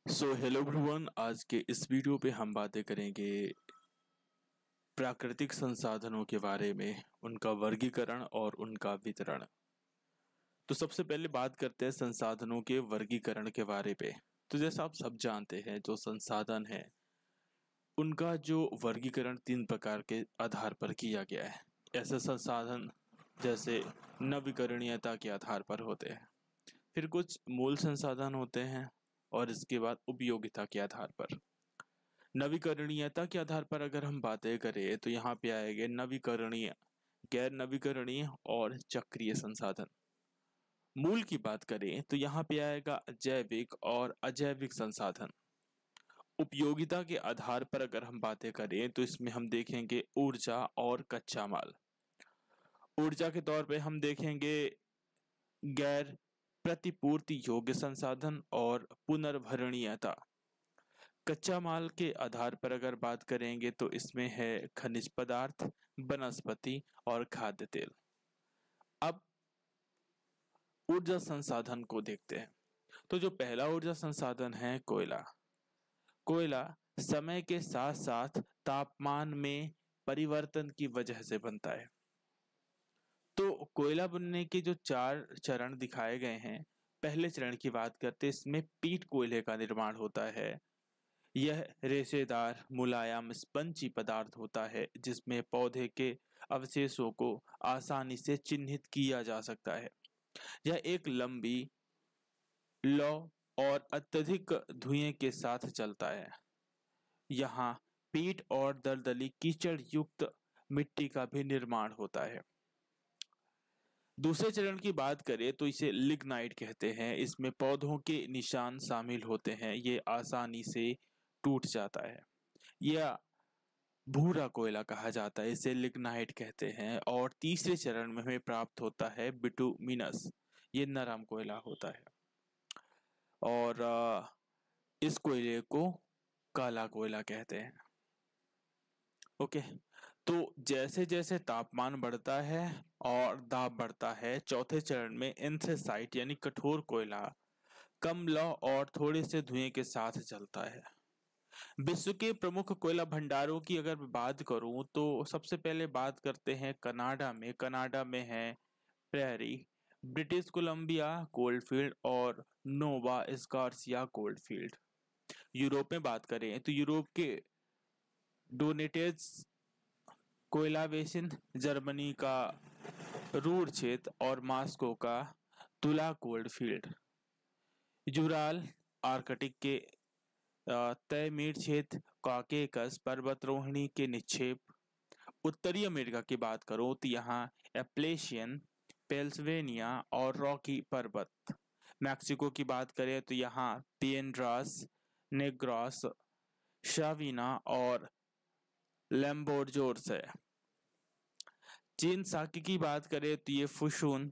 Hello everyone. आज के इस वीडियो पे हम बातें करेंगे प्राकृतिक संसाधनों के बारे में, उनका वर्गीकरण और उनका वितरण। तो सबसे पहले बात करते हैं संसाधनों के वर्गीकरण के बारे पे। तो जैसा आप सब जानते हैं, जो संसाधन है उनका जो वर्गीकरण 3 प्रकार के आधार पर किया गया है। ऐसे संसाधन जैसे नवीकरणीयता के आधार पर होते हैं, फिर कुछ मूल संसाधन होते हैं और इसके बाद उपयोगिता के आधार पर। नवीकरणीयता के आधार पर अगर हम बातें करें तो यहाँ पे आएंगे नवीकरणीय, गैर नवीकरणीय और चक्रीय संसाधन। मूल की बात करें तो यहाँ पे आएगा जैविक और अजैविक संसाधन। उपयोगिता के आधार पर अगर हम बातें करें तो इसमें हम देखेंगे ऊर्जा और कच्चा माल। ऊर्जा के तौर पे हम देखेंगे गैर प्रतिपूर्ति योग्य संसाधन और पुनर्भरणीयता। कच्चा माल के आधार पर अगर बात करेंगे तो इसमें है खनिज पदार्थ, वनस्पति और खाद्य तेल। अब ऊर्जा संसाधन को देखते हैं। तो जो पहला ऊर्जा संसाधन है कोयला। कोयला समय के साथ साथ तापमान में परिवर्तन की वजह से बनता है। तो कोयला बनने के जो 4 चरण दिखाए गए हैं, पहले चरण की बात करते हैं, इसमें पीट कोयले का निर्माण होता है। यह रेशेदार मुलायम स्पंजी पदार्थ होता है जिसमें पौधे के अवशेषों को आसानी से चिन्हित किया जा सकता है। यह एक लंबी लौ और अत्यधिक धुएं के साथ चलता है। यहाँ पीट और दलदली कीचड़ युक्त मिट्टी का भी निर्माण होता है। दूसरे चरण की बात करें तो इसे लिग्नाइट कहते हैं। इसमें पौधों के निशान शामिल होते हैं। ये आसानी से टूट जाता है। यह भूरा कोयला कहा जाता है, इसे लिग्नाइट कहते हैं। और तीसरे चरण में हमें प्राप्त होता है बिटुमिनस। ये नरम कोयला होता है और इस कोयले को काला कोयला कहते हैं। ओके, तो जैसे जैसे तापमान बढ़ता है और दाब बढ़ता है, चौथे चरण में एंथ्रेसाइट यानी कठोर कोयला कम लौ और थोड़े से धुएं के साथ जलता है। विश्व के प्रमुख कोयला भंडारों की अगर बात करूं तो सबसे पहले बात करते हैं कनाडा में है प्रेरी, ब्रिटिश कोलंबिया कोलफील्ड और नोवा स्कॉर्सिया कोलफील्ड। यूरोप में बात करें तो यूरोप के डोनेटेज कोयला बेसिन, जर्मनी का रूर क्षेत्र और मॉस्को का तुला कोलफील्ड। यूराल आर्कटिक के तैमीर क्षेत्र, कॉकेकस पर्वतरोहिणी के निक्षेप। उत्तरी अमेरिका की बात करो तो यहाँ एप्लेशियन, पेंसिल्वेनिया और रॉकी पर्वत। मैक्सिको की बात करें तो यहाँ पिएड्रास नेग्रास, शाविना और लैम्बोर्जोर्स है। चीन साकी की बात करें तो ये फुशुन,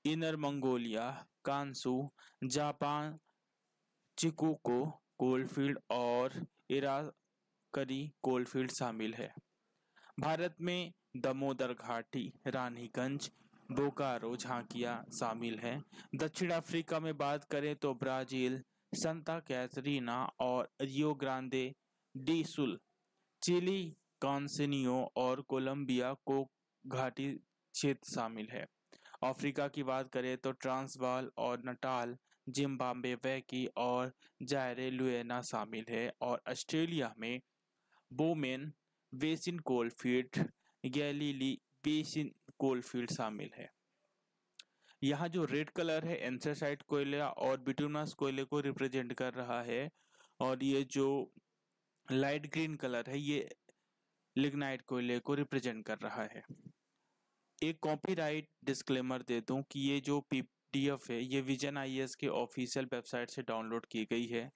इनर मंगोलिया, कांसू, जापान चिकोको कोलफील्ड और इराकरी कोलफील्ड शामिल है। भारत में दामोदर घाटी, रानीगंज, बोकारो, झांकिया शामिल है। दक्षिण अफ्रीका में बात करें तो ब्राजील, संता कैटरीना और रियो ग्रांडे डी सुल। चिली, कॉन्सिनियो और कोलंबिया को घाटी क्षेत्र शामिल है। अफ्रीका की बात करें तो ट्रांसवाल और नटाल, जिम्बाब्वे वैकी और जायरे लुएना शामिल है। और ऑस्ट्रेलिया में बोमेन basin coalfield, Galilei basin coalfield शामिल है। यहाँ जो रेड कलर है एंथ्रेसाइट कोयला और बिटुमिनस कोयले को रिप्रेजेंट कर रहा है, और ये जो लाइट ग्रीन कलर है ये लिग्नाइट कोयले को रिप्रेजेंट कर रहा है। एक कॉपीराइट डिस्क्लेमर दे दूं कि ये जो पीडीएफ है ये विजन आईएएस के ऑफिशियल वेबसाइट से डाउनलोड की गई है।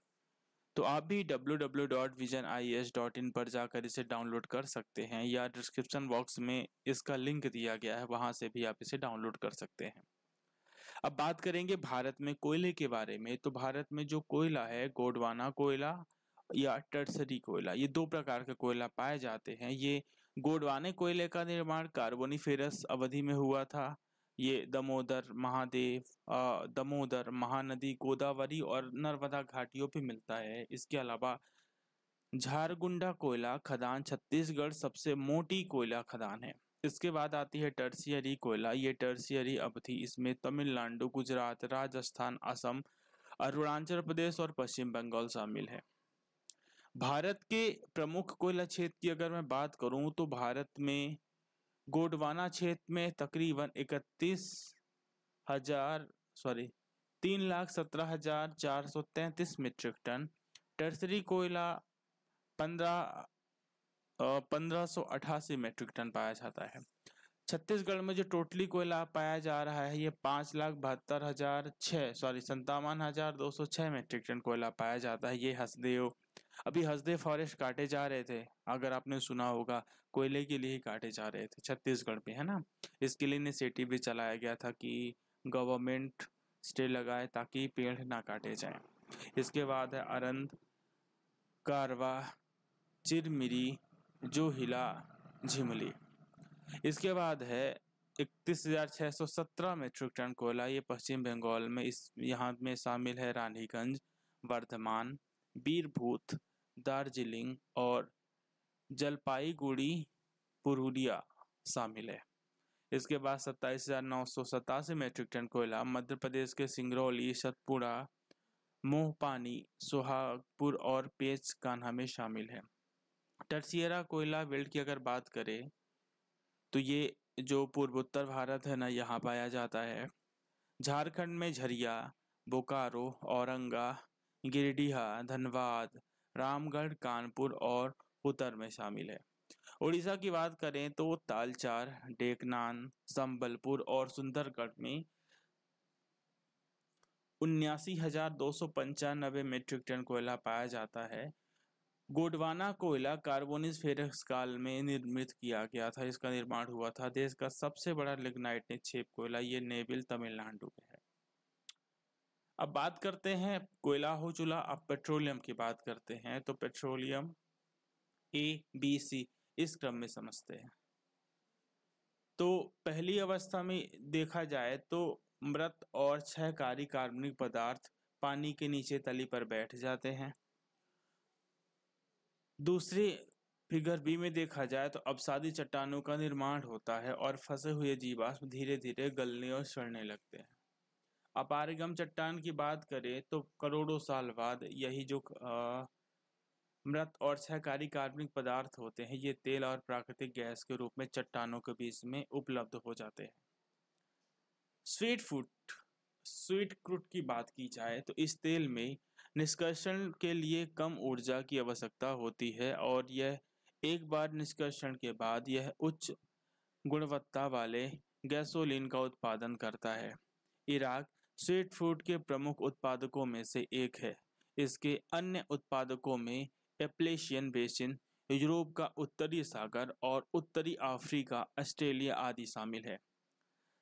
तो आप भी www.vijanies.in पर जाकर इसे डाउनलोड कर सकते हैं, या डिस्क्रिप्शन बॉक्स में इसका लिंक दिया गया है, वहां से भी आप इसे डाउनलोड कर सकते हैं। अब बात करेंगे भारत में कोयले के बारे में। तो भारत में जो कोयला है, गोंडवाना कोयला या टर्सरी कोयला, ये 2 प्रकार के कोयला पाए जाते हैं। ये गोंडवाने कोयले का निर्माण कार्बोनिफेरस अवधि में हुआ था। ये दामोदर, महानदी, गोदावरी और नर्मदा घाटियों पे मिलता है। इसके अलावा झारगुंडा कोयला खदान छत्तीसगढ़ सबसे मोटी कोयला खदान है। इसके बाद आती है टर्शियरी कोयला। ये टर्शियरी अवधि, इसमें तमिलनाडु, गुजरात, राजस्थान, असम, अरुणाचल प्रदेश और पश्चिम बंगाल शामिल है। भारत के प्रमुख कोयला क्षेत्र की अगर मैं बात करूं तो भारत में गोंडवाना क्षेत्र में तकरीबन 3,17,433 मीट्रिक टन, टर्सरी कोयला 1588 मीट्रिक टन पाया जाता है। छत्तीसगढ़ में जो टोटली कोयला पाया जा रहा है ये 57,206 मीट्रिक टन कोयला पाया जाता है। ये अभी हसदेव फॉरेस्ट काटे जा रहे थे, अगर आपने सुना होगा, कोयले के लिए ही काटे जा रहे थे छत्तीसगढ़ में, है ना। इसके लिए इनिशिएटिव भी चलाया गया था कि गवर्नमेंट स्टे लगाए ताकि पेड़ ना काटे जाएं। इसके बाद है अरंद, कारवा, चिरमिरी, जोहिला, झिमली। इसके बाद है 31,617 मीट्रिक टन कोयला, ये पश्चिम बंगाल में, यहाँ में शामिल है रानीगंज, वर्धमान, बीरभूत, दार्जिलिंग और जलपाईगुड़ी, पुरुलिया शामिल है। इसके बाद 27,987 मीट्रिक टन कोयला मध्य प्रदेश के सिंगरौली, सतपुड़ा, मोहपानी, सुहागपुर और पेच कान्हा में शामिल है। टर्शियरा कोयला बेल्ट की अगर बात करें तो ये जो पूर्वोत्तर भारत है ना, यहाँ पाया जाता है। झारखंड में झरिया, बोकारो, औरंगा, गिरिडीह, धनबाद, रामगढ़, कानपुर और उत्तर में शामिल है। उड़ीसा की बात करें तो तालचार, डेकनान, संबलपुर और सुंदरगढ़ में 79,295 मीट्रिक टन कोयला पाया जाता है। गोंडवाना कोयला कार्बोनिफेरस काल में निर्मित किया गया था, इसका निर्माण हुआ था। देश का सबसे बड़ा लिग्नाइट निक्षेप कोयला ये नेबिल तमिलनाडु में है। अब बात करते हैं कोयला हो चुला, अब पेट्रोलियम की बात करते हैं। तो पेट्रोलियम ABC इस क्रम में समझते हैं। तो पहली अवस्था में देखा जाए तो मृत और क्षयकारी कार्बनिक पदार्थ पानी के नीचे तली पर बैठ जाते हैं। दूसरे फिगर बी में देखा जाए तो अवसादी चट्टानों का निर्माण होता है और फंसे हुए जीवाश्म धीरे धीरे गलने और सड़ने लगते हैं। अपारगम चट्टान की बात करें तो करोड़ों साल बाद यही जो मृत और क्षयकारी कार्बनिक पदार्थ होते हैं ये तेल और प्राकृतिक गैस के रूप में चट्टानों के बीच में उपलब्ध हो जाते हैं। स्वीट क्रूड की बात की जाए तो इस तेल में निष्कर्षण के लिए कम ऊर्जा की आवश्यकता होती है और यह एक बार निष्कर्षण के बाद यह उच्च गुणवत्ता वाले गैसोलीन का उत्पादन करता है। इराक स्वीट फूड के प्रमुख उत्पादकों में से एक है। इसके अन्य उत्पादकों में एप्लेशियन बेसिन, यूरोप का उत्तरी सागर और उत्तरी अफ्रीका, ऑस्ट्रेलिया आदि शामिल है।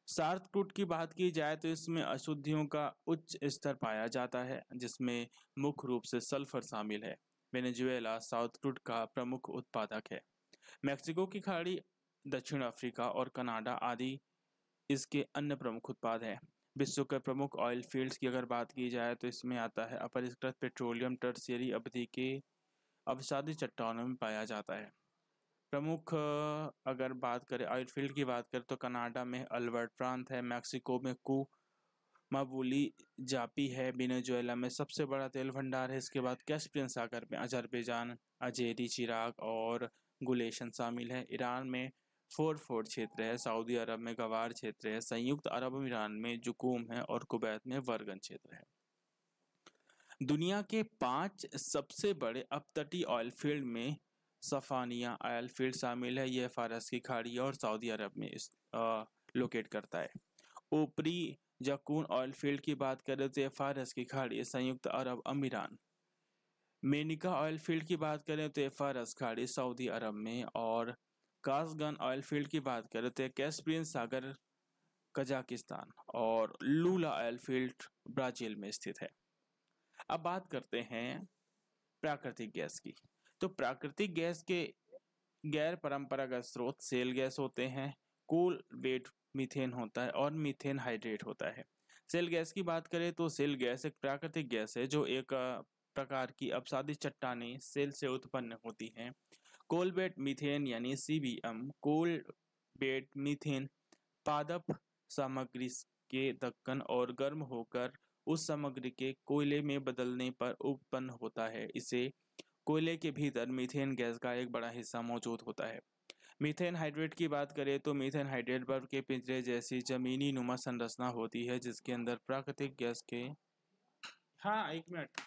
सार्थ क्रूड की बात की जाए तो इसमें अशुद्धियों का उच्च स्तर पाया जाता है, जिसमें मुख्य रूप से सल्फर शामिल है। वेनेजुएला साउथ क्रूड का प्रमुख उत्पादक है। मेक्सिको की खाड़ी, दक्षिण अफ्रीका और कनाडा आदि इसके अन्य प्रमुख उत्पाद हैं। विश्व के प्रमुख ऑयल फील्ड्स की अगर बात की जाए तो इसमें आता है अपरिष्कृत पेट्रोलियम टर्शियरी अवधि के अवसादी चट्टानों में पाया जाता है। प्रमुख अगर बात करें ऑयल फील्ड की बात करें तो कनाडा में अल्बर्ट प्रांत है, मैक्सिको में माबूली जापी है, वेनेजुएला में सबसे बड़ा तेल भंडार है। इसके बाद कैस्पियन सागर में अजरबैजान, अजेरी, चिराग और गुलेशन शामिल है। ईरान में फोर्ट क्षेत्र है, सऊदी अरब में गवार क्षेत्र है, संयुक्त अरब अमीरात में जुकूम है और कुवैत में वर्गन क्षेत्र है। दुनिया के 5 सबसे बड़े अपतटीय ऑयल फील्ड में सफानिया ऑयल फील्ड शामिल है। यह फारस की खाड़ी और सऊदी अरब में लोकेट करता है। ऊपरी जकून ऑयल फील्ड की बात करें तो फारस की खाड़ी, संयुक्त अरब अमीरात। मेनिका ऑयल फील्ड की बात करें तो फारस खाड़ी, सऊदी अरब में। और कासगन ऑयल फील्ड की बात करें तो कैस्पियन सागर, कजाकिस्तान। और लूला ऑयल फील्ड ब्राजील में स्थित है। अब बात करते हैं प्राकृतिक गैस की। तो प्राकृतिक गैस के गैर परंपरागत स्रोत सेल गैस होते हैं, कोल वेट मीथेन होता है और मीथेन हाइड्रेट होता है। सेल गैस की बात करें तो सेल गैस एक प्राकृतिक गैस है जो एक प्रकार की अपसादित चट्टानें सेल से उत्पन्न होती हैं। कोल बेड मीथेन यानी सीबीएम कोल बेड मीथेन पादप सामग्री के धक्कन और गर्म होकर उस सामग्री के कोयले में बदलने पर उत्पन्न होता है। इसे कोयले के भीतर मीथेन गैस का एक बड़ा हिस्सा मौजूद होता है। मीथेन हाइड्रेट की बात करें तो मीथेन हाइड्रेट बर्फ के पिंजरे जैसी जमीनी नुमा संरचना होती है जिसके अंदर प्राकृतिक गैस के हाँ एक मिनट